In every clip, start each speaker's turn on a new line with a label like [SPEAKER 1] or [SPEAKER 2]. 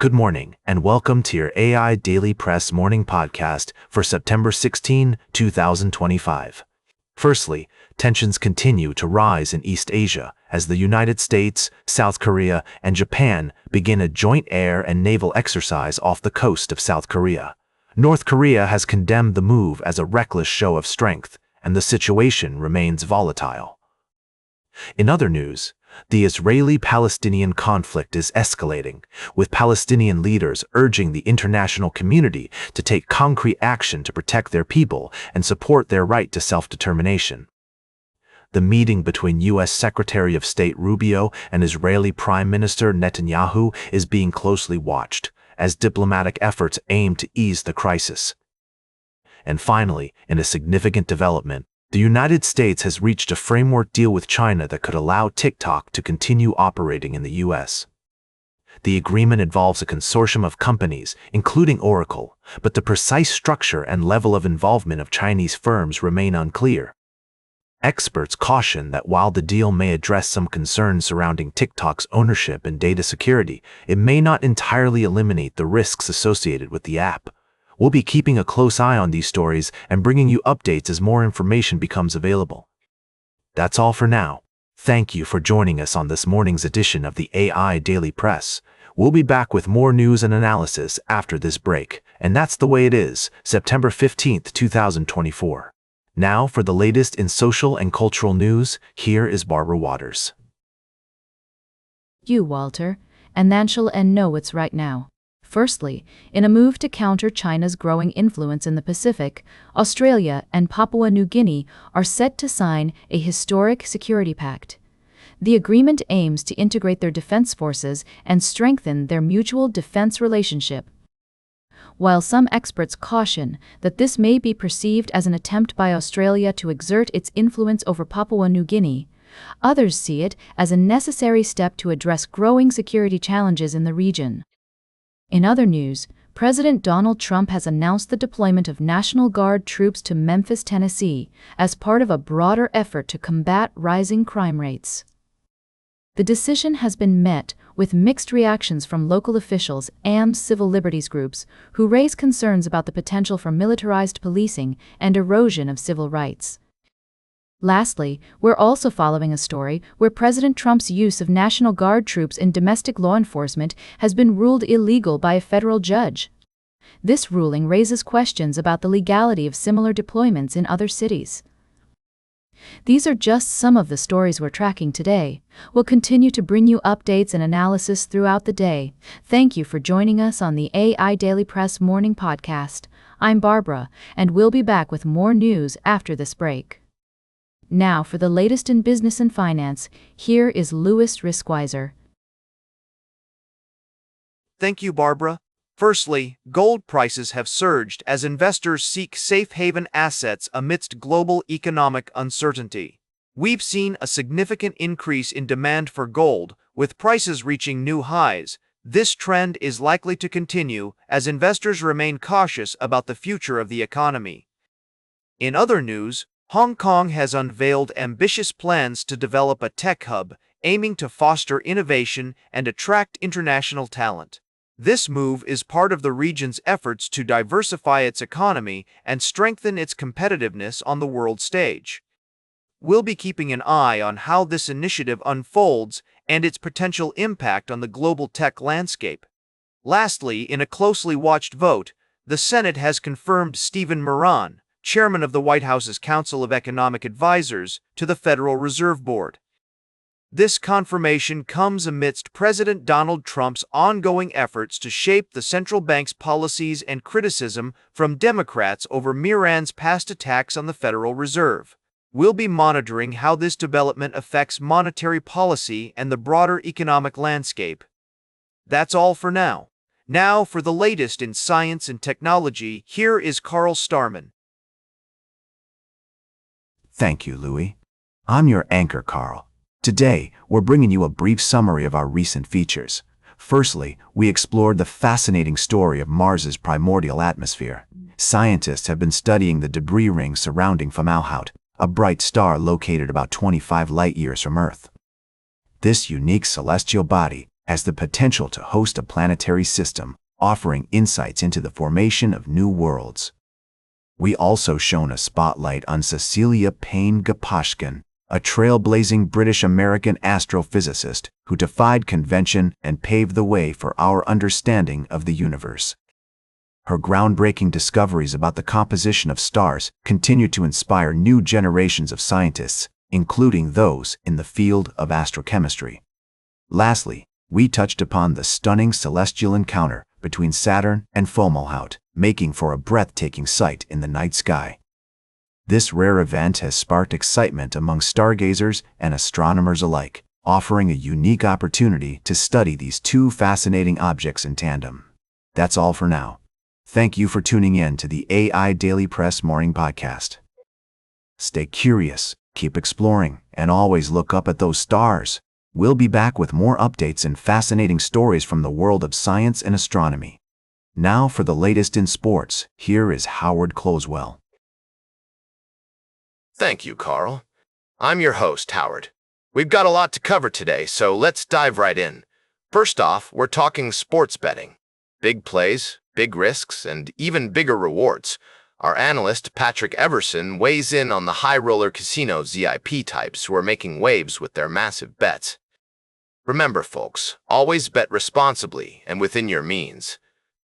[SPEAKER 1] Good morning, and welcome to your AI Daily Press morning podcast for September 16, 2025. Firstly, tensions continue to rise in East Asia as the United States, South Korea, and Japan begin a joint air and naval exercise off the coast of South Korea. North Korea has condemned the move as a reckless show of strength, and the situation remains volatile. In other news, the Israeli-Palestinian conflict is escalating, with Palestinian leaders urging the international community to take concrete action to protect their people and support their right to self-determination. The meeting between US Secretary of State Rubio and Israeli Prime Minister Netanyahu is being closely watched, as diplomatic efforts aim to ease the crisis. And finally, in a significant development, the United States has reached a framework deal with China that could allow TikTok to continue operating in the US. The agreement involves a consortium of companies, including Oracle, but the precise structure and level of involvement of Chinese firms remain unclear. Experts caution that while the deal may address some concerns surrounding TikTok's ownership and data security, it may not entirely eliminate the risks associated with the app. We'll be keeping a close eye on these stories and bringing you updates as more information becomes available. That's all for now. Thank you for joining us on this morning's edition of the AI Daily Press. We'll be back with more news and analysis after this break, and that's the way it is, September 15th, 2024. Now for the latest in social and cultural news, here is Barbara Waters.
[SPEAKER 2] You, Walter, and then shall know what's right now. Firstly, in a move to counter China's growing influence in the Pacific, Australia and Papua New Guinea are set to sign a historic security pact. The agreement aims to integrate their defense forces and strengthen their mutual defense relationship. While some experts caution that this may be perceived as an attempt by Australia to exert its influence over Papua New Guinea, others see it as a necessary step to address growing security challenges in the region. In other news, President Donald Trump has announced the deployment of National Guard troops to Memphis, Tennessee, as part of a broader effort to combat rising crime rates. The decision has been met with mixed reactions from local officials and civil liberties groups, who raise concerns about the potential for militarized policing and erosion of civil rights. Lastly, we're also following a story where President Trump's use of National Guard troops in domestic law enforcement has been ruled illegal by a federal judge. This ruling raises questions about the legality of similar deployments in other cities. These are just some of the stories we're tracking today. We'll continue to bring you updates and analysis throughout the day. Thank you for joining us on the AI Daily Press Morning Podcast. I'm Barbara, and we'll be back with more news after this break. Now for the latest in business and finance, here is Louis Riskwiser.
[SPEAKER 3] Thank you, Barbara. Firstly, gold prices have surged as investors seek safe haven assets amidst global economic uncertainty. We've seen a significant increase in demand for gold, with prices reaching new highs. This trend is likely to continue as investors remain cautious about the future of the economy. In other news, Hong Kong has unveiled ambitious plans to develop a tech hub aiming to foster innovation and attract international talent. This move is part of the region's efforts to diversify its economy and strengthen its competitiveness on the world stage. We'll be keeping an eye on how this initiative unfolds and its potential impact on the global tech landscape. Lastly, in a closely watched vote, the Senate has confirmed Stephen Moran, chairman of the White House's Council of Economic Advisors, to the Federal Reserve Board. This confirmation comes amidst President Donald Trump's ongoing efforts to shape the central bank's policies and criticism from Democrats over Moran's past attacks on the Federal Reserve. We'll be monitoring how this development affects monetary policy and the broader economic landscape. That's all for now. Now for the latest in science and technology, here is Carl Starman.
[SPEAKER 1] Thank you, Louis. I'm your anchor, Carl. Today, we're bringing you a brief summary of our recent features. Firstly, we explored the fascinating story of Mars's primordial atmosphere. Scientists have been studying the debris ring surrounding Fomalhaut, a bright star located about 25 light-years from Earth. This unique celestial body has the potential to host a planetary system, offering insights into the formation of new worlds. We also shone a spotlight on Cecilia Payne-Gaposchkin, a trailblazing British-American astrophysicist who defied convention and paved the way for our understanding of the universe. Her groundbreaking discoveries about the composition of stars continue to inspire new generations of scientists, including those in the field of astrochemistry. Lastly, we touched upon the stunning celestial encounter between Saturn and Fomalhaut, making for a breathtaking sight in the night sky. This rare event has sparked excitement among stargazers and astronomers alike, offering a unique opportunity to study these two fascinating objects in tandem. That's all for now. Thank you for tuning in to the AI Daily Press Morning Podcast. Stay curious, keep exploring, and always look up at those stars. We'll be back with more updates and fascinating stories from the world of science and astronomy. Now for the latest in sports, here is Howard Closewell.
[SPEAKER 3] Thank you, Carl. I'm your host, Howard. We've got a lot to cover today, so let's dive right in. First off, we're talking sports betting. Big plays, big risks, and even bigger rewards. Our analyst, Patrick Everson, weighs in on the high-roller casino ZIP types who are making waves with their massive bets. Remember, folks, always bet responsibly and within your means.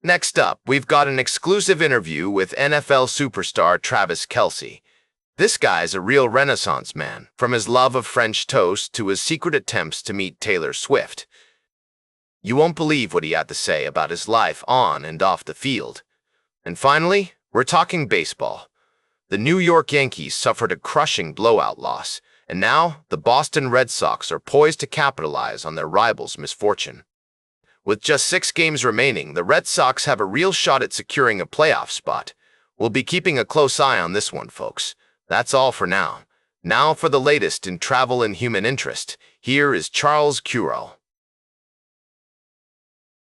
[SPEAKER 3] Next up, we've got an exclusive interview with NFL superstar Travis Kelce. This guy's a real Renaissance man, from his love of French toast to his secret attempts to meet Taylor Swift. You won't believe what he had to say about his life on and off the field. And finally, we're talking baseball. The New York Yankees suffered a crushing blowout loss, and now the Boston Red Sox are poised to capitalize on their rivals' misfortune. With just 6 games remaining, the Red Sox have a real shot at securing a playoff spot. We'll be keeping a close eye on this one, folks. That's all for now. Now for the latest in travel and human interest. Here is Charles Curel.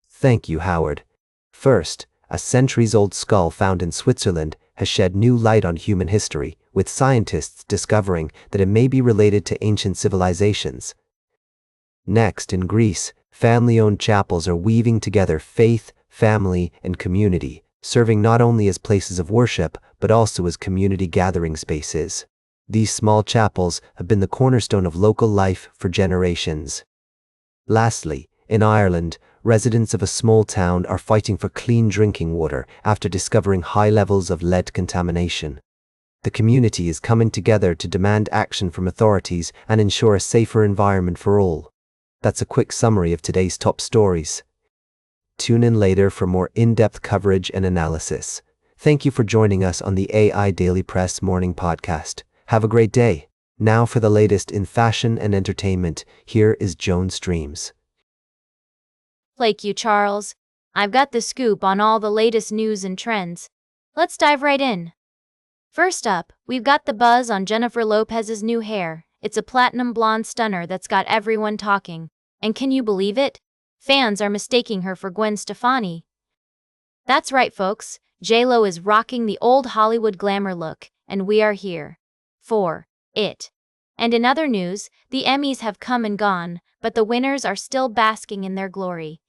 [SPEAKER 4] Thank you, Howard. First, a centuries-old skull found in Switzerland has shed new light on human history, with scientists discovering that it may be related to ancient civilizations. Next, in Greece, family-owned chapels are weaving together faith, family, and community, serving not only as places of worship, but also as community gathering spaces. These small chapels have been the cornerstone of local life for generations. Lastly, in Ireland, residents of a small town are fighting for clean drinking water after discovering high levels of lead contamination. The community is coming together to demand action from authorities and ensure a safer environment for all. That's a quick summary of today's top stories. Tune in later for more in-depth coverage and analysis. Thank you for joining us on the AI Daily Press Morning Podcast. Have a great day. Now for the latest in fashion and entertainment, here is Joan Streams.
[SPEAKER 5] Thank you, Charles. I've got the scoop on all the latest news and trends. Let's dive right in. First up, we've got the buzz on Jennifer Lopez's new hair. It's a platinum blonde stunner that's got everyone talking. And can you believe it? Fans are mistaking her for Gwen Stefani. That's right, folks. J-Lo is rocking the old Hollywood glamour look, and we are here for it. And in other news, the Emmys have come and gone, but the winners are still basking in their glory.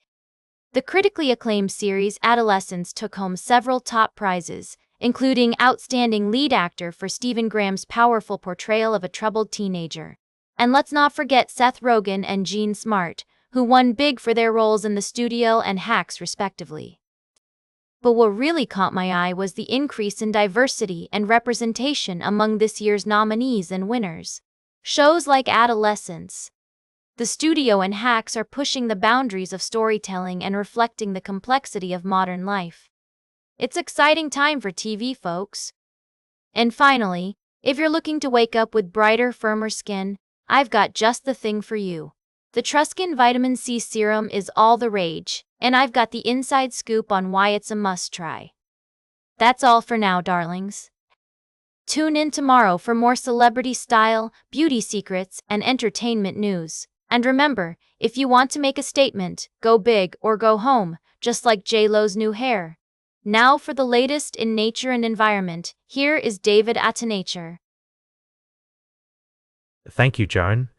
[SPEAKER 5] The critically acclaimed series Adolescence took home several top prizes, including Outstanding Lead Actor for Stephen Graham's powerful portrayal of a troubled teenager. And let's not forget Seth Rogen and Jean Smart, who won big for their roles in The Studio and Hacks respectively. But what really caught my eye was the increase in diversity and representation among this year's nominees and winners. Shows like Adolescence, The Studio and Hacks are pushing the boundaries of storytelling and reflecting the complexity of modern life. It's exciting time for TV, folks. And finally, if you're looking to wake up with brighter, firmer skin, I've got just the thing for you. The Truskin Vitamin C Serum is all the rage, and I've got the inside scoop on why it's a must-try. That's all for now, darlings. Tune in tomorrow for more celebrity style, beauty secrets, and entertainment news. And remember, if you want to make a statement, go big or go home, just like J-Lo's new hair. Now for the latest in nature and environment, here is David Atanature.
[SPEAKER 6] Thank you, Joan.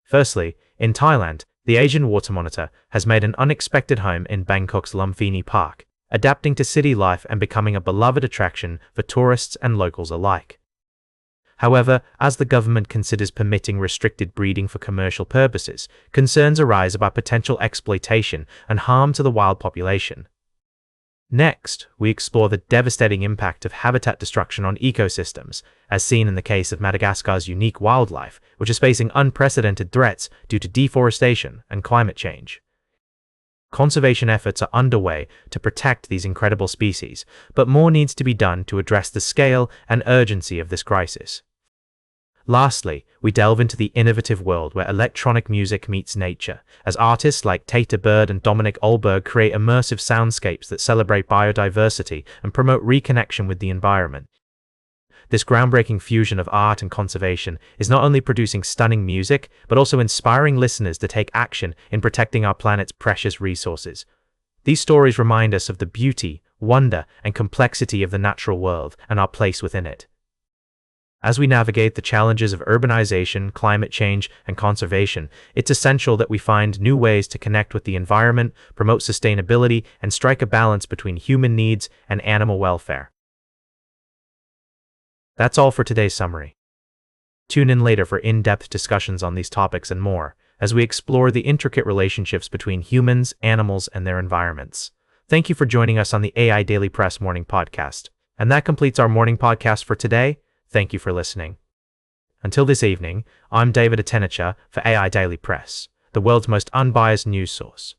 [SPEAKER 6] Firstly, in Thailand,
[SPEAKER 1] the Asian water monitor has made an unexpected home in Bangkok's Lumpini Park, adapting to city life and becoming a beloved attraction for tourists and locals alike. However, as the government considers permitting restricted breeding for commercial purposes, concerns arise about potential exploitation and harm to the wild population. Next, we explore the devastating impact of habitat destruction on ecosystems, as seen in the case of Madagascar's unique wildlife, which is facing unprecedented threats due to deforestation and climate change. Conservation efforts are underway to protect these incredible species, but more needs to be done to address the scale and urgency of this crisis. Lastly, we delve into the innovative world where electronic music meets nature, as artists like Tata Bird and Dominic Olberg create immersive soundscapes that celebrate biodiversity and promote reconnection with the environment. This groundbreaking fusion of art and conservation is not only producing stunning music, but also inspiring listeners to take action in protecting our planet's precious resources. These stories remind us of the beauty, wonder, and complexity of the natural world and our place within it. As we navigate the challenges of urbanization, climate change, and conservation, it's essential that we find new ways to connect with the environment, promote sustainability, and strike a balance between human needs and animal welfare. That's all for today's summary. Tune in later for in-depth discussions on these topics and more, as we explore the intricate relationships between humans, animals, and their environments. Thank you for joining us on the AI Daily Press Morning Podcast. And that completes our morning podcast for today. Thank you for listening. Until this evening, I'm David Atenacha for AI Daily Press, the world's most unbiased news source.